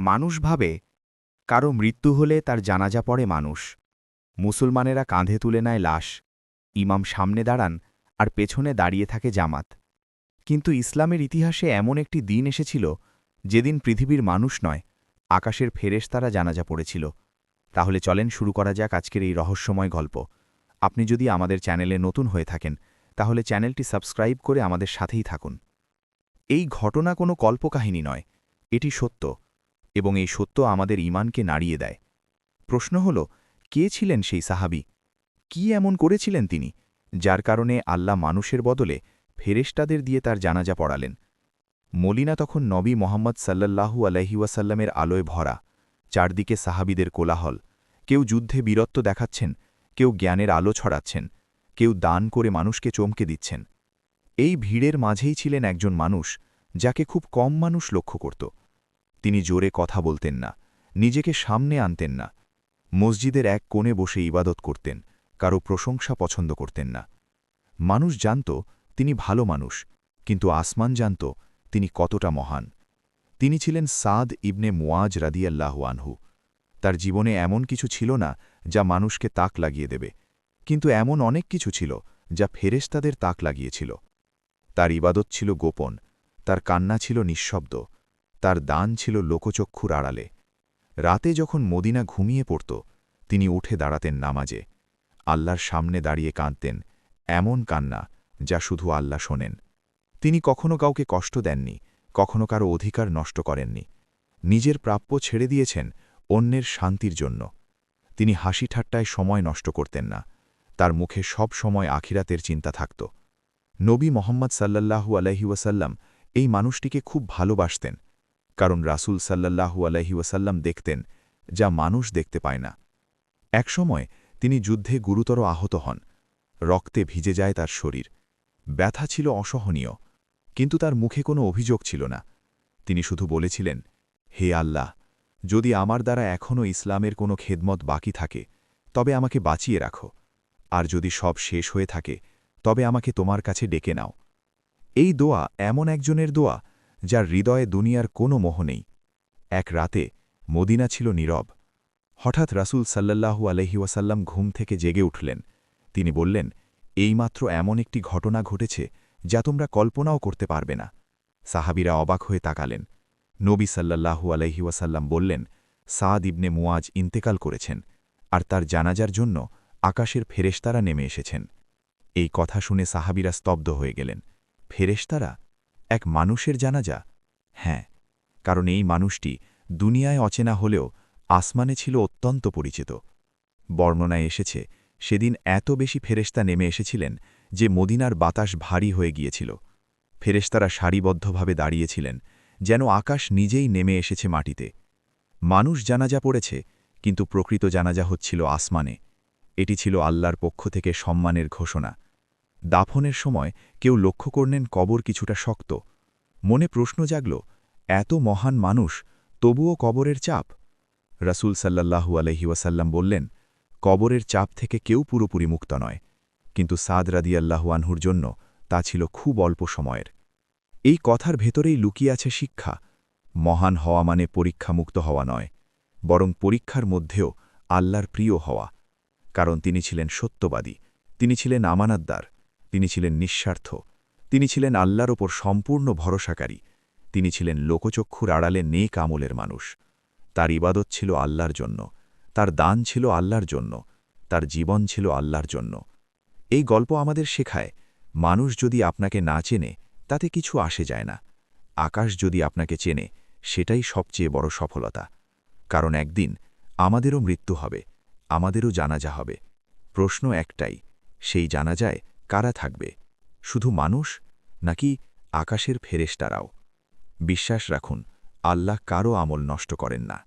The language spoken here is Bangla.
মানুষ ভাবে কারো মৃত্যু হলে তার জানাজা পড়ে মানুষ। মুসলমানেরা কাঁধে তুলে নেয় লাশ, ইমাম সামনে দাঁড়ান আর পেছনে দাঁড়িয়ে থাকে জামাত। কিন্তু ইসলামের ইতিহাসে এমন একটি দিন এসেছিল যেদিন পৃথিবীর মানুষ নয়, আকাশের ফেরেশতারা জানাজা পড়েছিল। তাহলে চলেন শুরু করা যাক আজকের এই রহস্যময় গল্প। আপনি যদি আমাদের চ্যানেলে নতুন হয়ে থাকেন তাহলে চ্যানেলটি সাবস্ক্রাইব করে আমাদের সাথেই থাকুন। এই ঘটনা কোনো কল্পকাহিনী নয়, এটি সত্য, এবং এই সত্য আমাদের ঈমানকে নাড়িয়ে দেয়। প্রশ্ন হল, কে ছিলেন সেই সাহাবী? কি এমন করেছিলেন তিনি, যার কারণে আল্লাহ মানুষের বদলে ফেরেশতাদের দিয়ে তার জানাজা পড়ালেন? মদিনা তখন নবী মোহাম্মদ সাল্লাল্লাহু আলাইহি ওয়াসাল্লামের আলোয় ভরা। চারদিকে সাহাবীদের কোলাহল, কেউ যুদ্ধে বীরত্ব দেখাচ্ছেন, কেউ জ্ঞানের আলো ছড়াচ্ছেন, কেউ দান করে মানুষকে চমকে দিচ্ছেন। এই ভিড়ের মাঝেই ছিলেন একজন মানুষ যাকে খুব কম মানুষ লক্ষ্য করত। তিনি জোরে কথা বলতেন না, নিজেকে সামনে আনতেন না, মসজিদের এক কোণে বসে ইবাদত করতেন, কারো প্রশংসা পছন্দ করতেন না। মানুষ জানত তিনি ভালো মানুষ, কিন্তু আসমান জানত তিনি কতটা মহান। তিনি ছিলেন সাদ ইবনে মুয়াজ রাদিয়াল্লাহু আনহু। তার জীবনে এমন কিছু ছিল না যা মানুষকে তাক লাগিয়ে দেবে, কিন্তু এমন অনেক কিছু ছিল যা ফেরেশতাদের তাক লাগিয়েছিল। তার ইবাদত ছিল গোপন, তার কান্না ছিল নিঃশব্দ, তার দান ছিল লোকচক্ষুর আড়ালে। রাতে যখন মদিনা ঘুমিয়ে পড়ত, তিনি উঠে দাঁড়াতেন নামাজে, আল্লাহর সামনে দাঁড়িয়ে কাঁদতেন, এমন কান্না যা শুধু আল্লাহ শোনেন। তিনি কখনো কাউকে কষ্ট দেননি, কখনো কারো অধিকার নষ্ট করেননি। নিজের প্রাপ্য ছেড়ে দিয়েছেন অন্যের শান্তির জন্য। তিনি হাসি ঠাট্টায় সময় নষ্ট করতেন না, তার মুখে সব সময় আখিরাতের চিন্তা থাকত। নবী মোহাম্মদ সাল্লাল্লাহু আলাইহি ওয়াসাল্লাম এই মানুষটিকে খুব ভালোবাসতেন, কারণ রাসূল সাল্লাল্লাহু আলাইহি ওয়াসাল্লাম দেখতেন যা মানুষ দেখতে পায় না। একসময় তিনি যুদ্ধে গুরুতর আহত হন, রক্তে ভিজে যায় তার শরীর। ব্যথা ছিল অসহনীয়, কিন্তু তার মুখে কোনো অভিযোগ ছিল না। তিনি শুধু বলেছিলেন, হে আল্লাহ, যদি আমার দ্বারা এখনও ইসলামের কোনো খেদমত বাকি থাকে তবে আমাকে বাঁচিয়ে রাখো, আর যদি সব শেষ হয়ে থাকে তবে আমাকে তোমার কাছে ডেকে নাও। এই দোয়া এমন একজনের দোয়া যার হৃদয়ে দুনিয়ার কোনো মোহ নেই। এক রাতে মদিনা ছিল নীরব। হঠাৎ রাসূল সাল্লাল্লাহু আলাইহি ওয়াসাল্লাম ঘুম থেকে জেগে উঠলেন। তিনি বললেন, এইমাত্র এমন একটি ঘটনা ঘটেছে যা তোমরা কল্পনাও করতে পারবে না। সাহাবীরা অবাক হয়ে তাকালেন। নবী সাল্লাল্লাহু আলাইহি ওয়াসাল্লাম বললেন, সাদ ইবনে মুয়াজ ইন্তেকাল করেছেন, আর তার জানাজার জন্য আকাশের ফেরেশতারা নেমে এসেছেন। এই কথা শুনে সাহাবীরা স্তব্ধ হয়ে গেলেন। ফেরেশতারা? এক মানুষের জানাজা? হ্যাঁ, কারণ এই মানুষটি দুনিয়ায় অচেনা হলেও আসমানে ছিল অত্যন্ত পরিচিত। বর্ণনায় এসেছে, সেদিন এত বেশি ফেরেশতা নেমে এসেছিলেন যে মদিনার বাতাস ভারী হয়ে গিয়েছিল। ফেরেশতারা সারিবদ্ধভাবে দাঁড়িয়েছিলেন, যেন আকাশ নিজেই নেমে এসেছে মাটিতে। মানুষ জানাজা পড়েছে, কিন্তু প্রকৃত জানাজা হচ্ছিল আসমানে। এটি ছিল আল্লাহর পক্ষ থেকে সম্মানের ঘোষণা। দাফনের সময় কেউ লক্ষ্য করলেন কবর কিছুটা শক্ত। মনে প্রশ্ন জাগল, এত মহান মানুষ, তবুও কবরের চাপ? রাসূল সাল্লাল্লাহু আলাইহি ওয়াসাল্লাম বললেন, কবরের চাপ থেকে কেউ পুরোপুরি মুক্ত নয়, কিন্তু সাদ রাদিয়াল্লাহু আনহুর জন্য তা ছিল খুব অল্প সময়ের। এই কথার ভেতরেই লুকিয়ে আছে শিক্ষা। মহান হওয়া মানে পরীক্ষামুক্ত হওয়া নয়, বরং পরীক্ষার মধ্যেও আল্লাহর প্রিয় হওয়া। কারণ তিনি ছিলেন সত্যবাদী, তিনি ছিলেন আমানতদার, তিনি ছিলেন নিঃস্বার্থ, তিনি ছিলেন আল্লাহর ওপর সম্পূর্ণ ভরসাকারী, তিনি ছিলেন লোকচক্ষুর আড়ালে নেক আমলের মানুষ। তার ইবাদত ছিল আল্লাহর জন্য, তার দান ছিল আল্লাহর জন্য, তার জীবন ছিল আল্লাহর জন্য। এই গল্প আমাদের শেখায়, মানুষ যদি আপনাকে না চেনে তাতে কিছু আসে যায় না। আকাশ যদি আপনাকে চেনে, সেটাই সবচেয়ে বড় সফলতা। কারণ একদিন আমাদেরও মৃত্যু হবে, আমাদেরও জানাজা হবে। প্রশ্ন একটাই, সেই জানাজায় কারা থাকবে? শুধু মানুষ, নাকি আকাশের ফেরেশতারাও? বিশ্বাস রাখুন, আল্লাহ কারও আমল নষ্ট করেন না।